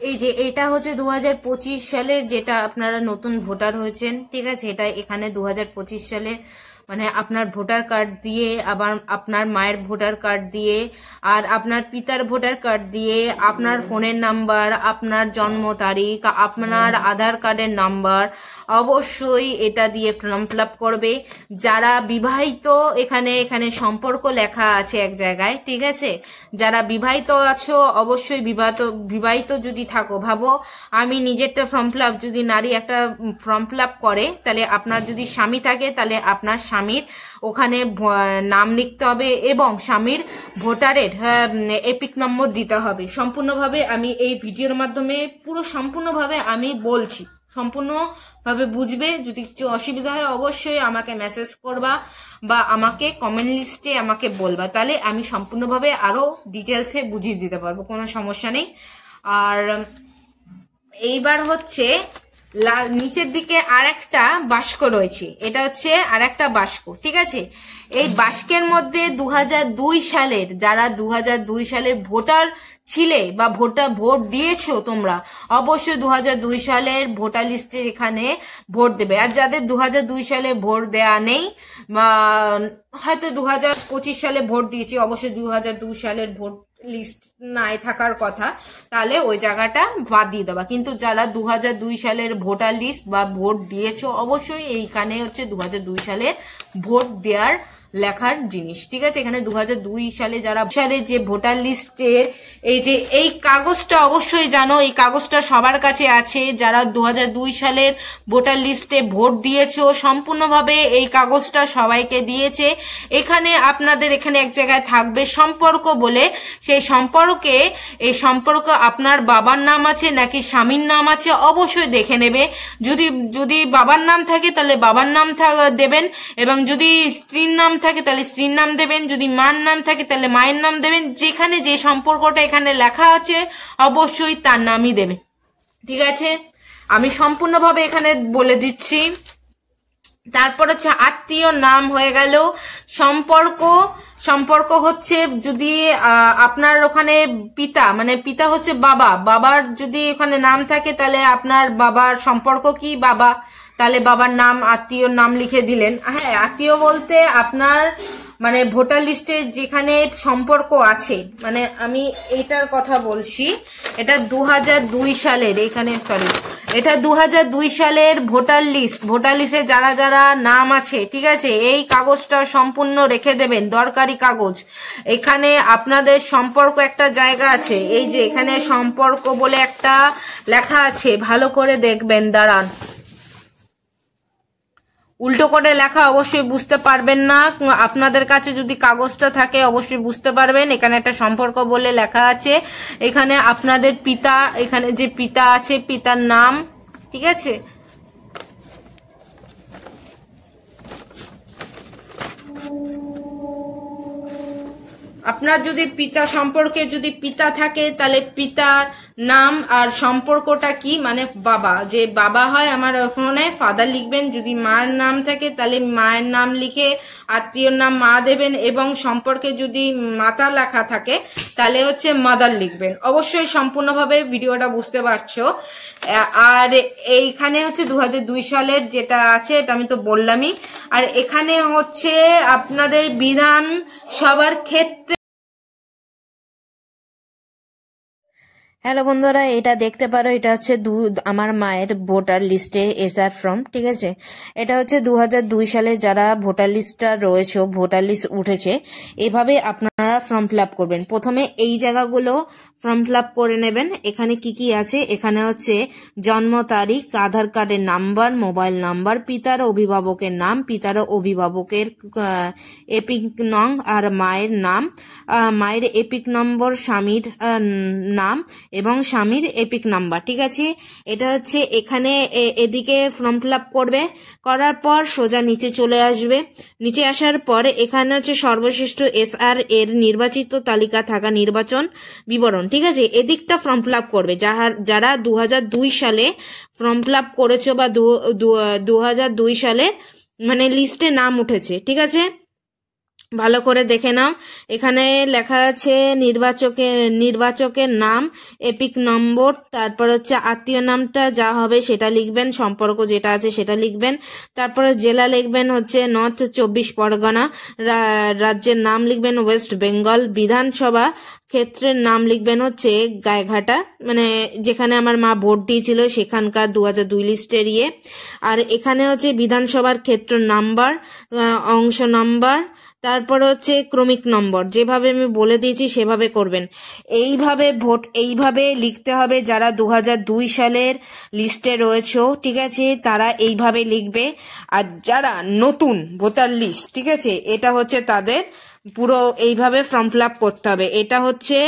এই যে এটা হচ্ছে 2025 সালের, যেটা আপনারা নতুন ভোটার হয়েছেন, ঠিক আছে। এটা এখানে 2025 সালে মানে আপনার ভোটার কার্ড দিয়ে, আবার আপনার মায়ের ভোটার কার্ড দিয়ে, আর আপনার পিতার ভোটার কার্ড দিয়ে, আপনার ফোনের নাম্বার, আপনার জন্ম তারিখ, আপনার আধার কার্ডের নাম্বার, অবশ্যই এটা দিয়ে ফর্ম ফিল আপ করবে। যারা বিবাহিত, এখানে এখানে সম্পর্ক লেখা আছে এক জায়গায়, ঠিক আছে। যারা বিবাহিত আছো অবশ্যই বিবাহিত যদি থাকো, ভাবো আমি নিজেরটা ফর্ম ফিল আপ, যদি নারী একটা ফর্ম ফিল আপ করে, তাহলে আপনার যদি স্বামী থাকে তাহলে আপনার স্বামীর ওখানে নাম লিখতে হবে এবং স্বামীর ভোটারের এপিক নম্বর দিতে হবে। সম্পূর্ণভাবে আমি এই ভিডিওর মাধ্যমে পুরো সম্পূর্ণভাবে আমি বলছি, সম্পূর্ণভাবে বুঝবে। যদি কিছু অসুবিধা হয় অবশ্যই আমাকে মেসেজ করবা বা আমাকে কমেন্ট লিস্টে আমাকে বলবা, তাহলে আমি সম্পূর্ণভাবে আরো ডিটেলসে বুঝিয়ে দিতে পারবো, কোনো সমস্যা নেই। আর এইবার হচ্ছে নিচের দিকে আর একটা বাস্ক রয়েছে, এটা হচ্ছে আর একটা বাস্ক, ঠিক আছে। এই বাস্কের মধ্যে 2002 সালের, যারা 2002 সালে ভোটার ছিলে বা ভোট দিয়েছো তোমরা, অবশ্যই 2002 সালের ভোটার লিস্টের এখানে ভোট দেবে। আর যাদের 2002 সালে ভোট দেয়া নেই বা হয়তো 2025 সালে ভোট দিয়েছি, অবশ্যই 2002 সালের ভোট লিস্ট নাই থাকার কথা, তাহলে ওই জায়গাটা বাদ দিয়ে দেবা। কিন্তু যারা 2002 সালের ভোটার লিস্ট বা ভোট দিয়েছো, অবশ্যই এইখানে হচ্ছে 2002 সালে ভোট দেওয়ার লেখার জিনিস, ঠিক আছে। এখানে 2002 সালে যারা সালে যে ভোটার লিস্টের এই যে এই কাগজটা, অবশ্যই জানো এই কাগজটা সবার কাছে আছে। যারা 2002 সালের ভোটার লিস্টে ভোট দিয়েছো, সম্পূর্ণভাবে এই কাগজটা সবাইকে দিয়েছে। এখানে আপনাদের এখানে এক জায়গায় থাকবে সম্পর্ক বলে, সেই সম্পর্কে এই সম্পর্ক আপনার বাবার নাম আছে নাকি স্বামীর নাম আছে অবশ্যই দেখে নেবে। যদি বাবার নাম থাকে তাহলে বাবার নাম দেবেন, এবং যদি স্ত্রীর নাম থাকে তাহলে স্ত্রীর নাম দেবেন, যদি মার নাম থাকে তাহলে মায়ের নাম দেবেন। যেখানে যে সম্পর্কটা এখানে লেখা আছে অবশ্যই তার নামই দেবেন, ঠিক আছে। আমি সম্পূর্ণভাবে এখানে বলে দিচ্ছি। তারপর হচ্ছে আত্মীয় নাম হয়ে গেল। সম্পর্ক হচ্ছে যদি আপনার ওখানে পিতা, মানে পিতা হচ্ছে বাবার যদি ওখানে নাম থাকে তাহলে আপনার বাবার সম্পর্ক কি বাবা, তাহলে বাবার নাম, আত্মীয়র নাম লিখে দিলেন। হ্যাঁ, আত্মীয় বলতে আপনার মানে ভোটার লিস্টে যেখানে সম্পর্ক আছে, মানে আমি এটার কথা বলছি। এটা 2002 সালের, এখানে সরি, এটা 2002 সালের ভোটার লিস্টে যারা যারা নাম আছে, ঠিক আছে। এই কাগজটা সম্পূর্ণ রেখে দেবেন, দরকারি কাগজ। এখানে আপনাদের সম্পর্ক একটা জায়গা আছে, এই যে এখানে সম্পর্ক বলে একটা লেখা আছে, ভালো করে দেখবেন, দাঁড়ান। উল্টো করে লেখা অবশ্যই বুঝতে পারবেন না, আপনাদের কাছে যদি কাগজটা থাকে অবশ্যই বুঝতে পারবেন। এখানে একটা সম্পর্ক বলে লেখা আছে, এখানে আপনাদের পিতা, এখানে যে পিতা আছে পিতার নাম, ঠিক আছে। আপনার যদি পিতা সম্পর্কে যদি পিতা থাকে তাহলে পিতার নাম আর সম্পর্কটা কি, মানে বাবা, যে বাবা হয় আমার ওখানে ফাদার লিখবেন। যদি মায়ের নাম থাকে তাহলে মায়ের নাম লিখে আত্মীয়র নাম মা দেবেন, এবং সম্পর্কে যদি মাতা লেখা থাকে তাহলে হচ্ছে মাদার লিখবেন। অবশ্যই সম্পূর্ণভাবে ভিডিওটা বুঝতে পারছো। আর এইখানে হচ্ছে 2002 সালের যেটা আছে এটা আমি তো বললামই। আর এখানে হচ্ছে আপনাদের বিধান সবার ক্ষেত্রে। হ্যালো বন্ধুরা, এটা দেখতে পারো, এটা হচ্ছে আমার মায়ের ভোটার লিস্টে এসআর ফর্ম, ঠিক আছে। এটা হচ্ছে 2002 সালে যারা ভোটার লিস্টটা রয়েছে, ভোটার লিস্ট উঠেছে, এভাবে আপনারা ফর্ম ফিল আপ করবেন। প্রথমে এই জায়গাগুলো ফর্ম ফিল আপ করে নেবেন। এখানে কি কি আছে, এখানে হচ্ছে জন্ম তারিখ, আধার কার্ডের নাম্বার, মোবাইল নাম্বার, পিতার অভিভাবকের নাম, পিতার অভিভাবকের এপিক নং আর মায়ের নাম, মায়ের এপিক নম্বর, স্বামীর নাম এবং স্বামীর এপিক নাম্বার, ঠিক আছে। এটা হচ্ছে এখানে এদিকে ফর্ম ফিল আপ করবে। করার পর সোজা নিচে চলে আসবে। নিচে আসার পর এখানে হচ্ছে সর্বশ্রেষ্ঠ এসআর এর নির্বাচিত তালিকা থাকা নির্বাচন বিবরণ, ঠিক আছে। এদিকটা ফর্ম ফিল আপ করবে যারা 2002 সালে ফর্ম ফিল আপ করেছে বা 2002 সালে মানে লিস্টে নাম উঠেছে, ঠিক আছে। ভালো করে দেখে নাও। এখানে লেখা আছে নির্বাচকের নাম, এপিক নম্বর, তারপর হচ্ছে আত্মীয় নামটা যা হবে সেটা লিখবেন, সম্পর্ক যেটা আছে সেটা লিখবেন, তারপরে জেলা লিখবেন হচ্ছে নর্থ 24 পরগনা, রাজ্যের নাম লিখবেন ওয়েস্ট বেঙ্গল, বিধানসভা ক্ষেত্রের নাম লিখবেন হচ্ছে গায়েঘাটা, মানে যেখানে আমার মা ভোট দিয়েছিল সেখানকার 2002 লিস্টের ইয়ে। আর এখানে হচ্ছে বিধানসভার ক্ষেত্র নাম্বার, অংশ নাম্বার, তারপর হচ্ছে ক্রমিক নম্বর, যেভাবে আমি বলে দিয়েছি সেভাবে করবেন। এইভাবে লিখতে হবে। যারা 2002 সালের লিস্টে রয়েছে, ঠিক আছে, তারা এইভাবে লিখবে। আর যারা নতুন ভোটার লিস্ট, ঠিক আছে, এটা হচ্ছে তাদের পুরো এইভাবে ফর্ম ফিল আপ করতে হবে। এটা হচ্ছে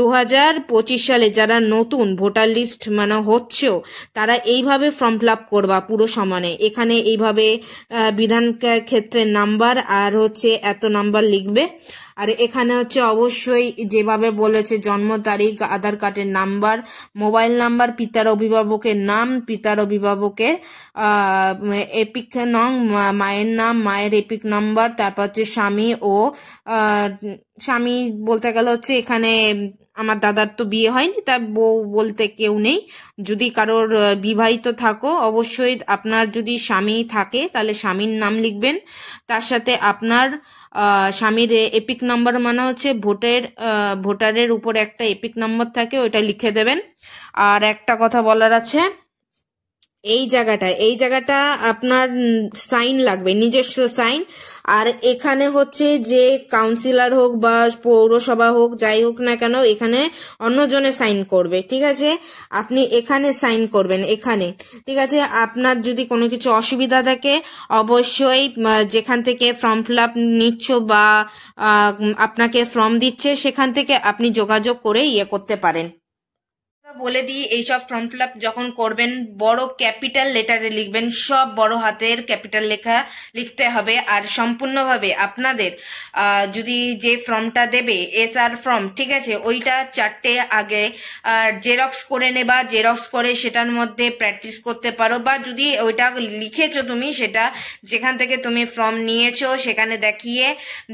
2025 সালে যারা নতুন ভোটার লিস্ট মানে হচ্ছেও তারা এইভাবে ফর্ম ফিল আপ করবা পুরো সমানে। এখানে এইভাবে বিধান ক্ষেত্রের নাম্বার আর হচ্ছে এত নাম্বার লিখবে। আর এখানে হচ্ছে অবশ্যই যেভাবে বলেছে জন্ম তারিখ, আধার কার্ডের নাম্বার, মোবাইল নাম্বার, পিতার অভিভাবকের নাম, পিতার অভিভাবকের এপিক নং, মায়ের নাম, মায়ের এপিক নাম্বার, তারপর হচ্ছে স্বামী ও স্বামী বলতে গেলে হচ্ছে এখানে আমার দাদার তো বিয়ে হয়নি, তার বউ বলতে কেউ নেই। যদি কারোর বিবাহিত থাকো অবশ্যই আপনার যদি স্বামী থাকে তাহলে স্বামীর নাম লিখবেন। তার সাথে আপনার স্বামীর এপিক নাম্বার মানে হচ্ছে ভোটারের উপরে একটা এপিক নাম্বার থাকে, ওইটা লিখে দেবেন। আর একটা কথা বলার আছে, এই জায়গাটা আপনার সাইন লাগবে, নিজস্ব সাইন। আর এখানে হচ্ছে যে কাউন্সিলর হোক বা পৌরসভা হোক যাই হোক না কেন, এখানে অন্যজনে সাইন করবে, ঠিক আছে। আপনি এখানে সাইন করবেন, এখানে, ঠিক আছে। আপনার যদি কোনো কিছু অসুবিধা থাকে অবশ্যই যেখান থেকে ফর্ম ফিল আপ নিচ্ছ বা আপনাকে ফর্ম দিচ্ছে সেখান থেকে আপনি যোগাযোগ করে ইয়ে করতে পারেন। বলে দিই, এইসব ফর্ম ফিল আপ যখন করবেন বড় ক্যাপিটাল লেটারে লিখবেন, সব বড় হাতের ক্যাপিটাল লেখা লিখতে হবে। আর সম্পূর্ণভাবে আপনাদের যদি যে ফর্মটা দেবে SR ফর্ম, ঠিক আছে, ওইটা 4টে আগে জেরক্স করে নেবা, জেরক্স করে সেটার মধ্যে প্র্যাকটিস করতে পারো। বা যদি ওইটা লিখেছো তুমি, সেটা যেখান থেকে তুমি ফর্ম নিয়েছো সেখানে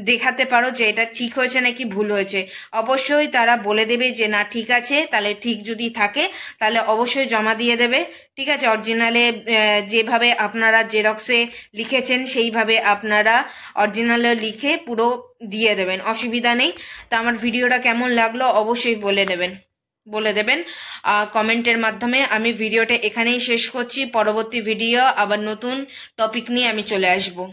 দেখাতে পারো যে এটা ঠিক হয়েছে নাকি ভুল হয়েছে। অবশ্যই তারা বলে দেবে যে না ঠিক আছে, তাহলে ঠিক যদি থাকে তাহলে অবশ্যই জমা দিয়ে দেবে, ঠিক আছে। অরিজিনালে যেভাবে আপনারা জেরক্সে লিখেছেন সেইভাবে আপনারা অরিজিনালে লিখে পুরো দিয়ে দেবেন, অসুবিধা নেই। তা আমার ভিডিওটা কেমন লাগলো অবশ্যই বলে দেবেন কমেন্টের মাধ্যমে। আমি ভিডিওটা এখানেই শেষ করছি। পরবর্তী ভিডিও আবার নতুন টপিক নিয়ে আমি চলে আসবো।